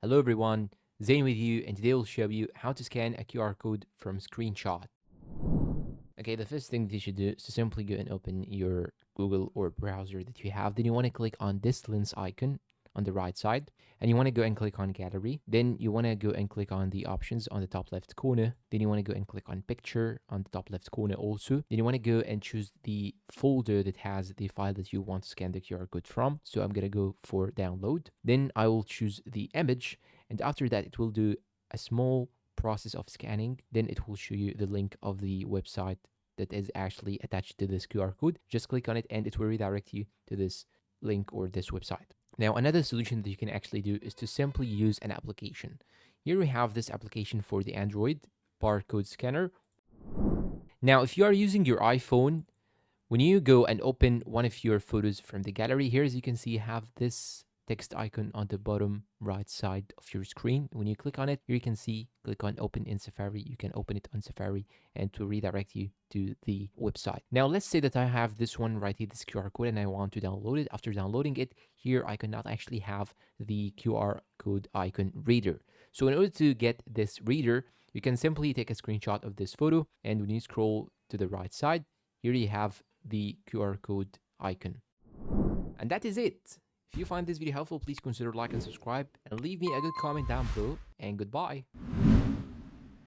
Hello everyone, Zain with you, and today we'll show you how to scan a QR code from screenshot. Okay, the first thing that you should do is to simply go and open your Google or browser that you have. Then you want to click on this lens icon on the right side, and you want to go and click on gallery. Then you want to go and click on the options on the top left corner. Then you want to go and click on picture on the top left corner also. Then you want to go and choose the folder that has the file that you want to scan the QR code from. So I'm going to go for download. Then I will choose the image, and after that it will do a small process of scanning. Then it will show you the link of the website that is actually attached to this QR code. Just click on it and it will redirect you to this link or this website. Now, another solution that you can actually do is to simply use an application. Here we have this application for the Android barcode scanner. Now, if you are using your iPhone, when you go and open one of your photos from the gallery, here as you can see, you have this text icon on the bottom right side of your screen. When you click on it, here you can see, click on open in Safari. You can open it on Safari and to redirect you to the website. Now, let's say that I have this one right here, this QR code, and I want to download it. After downloading it, here I cannot actually have the QR code icon reader. So in order to get this reader, you can simply take a screenshot of this photo, and when you scroll to the right side, here you have the QR code icon. And that is it. If you find this video helpful, please consider like and subscribe, and leave me a good comment down below, and goodbye.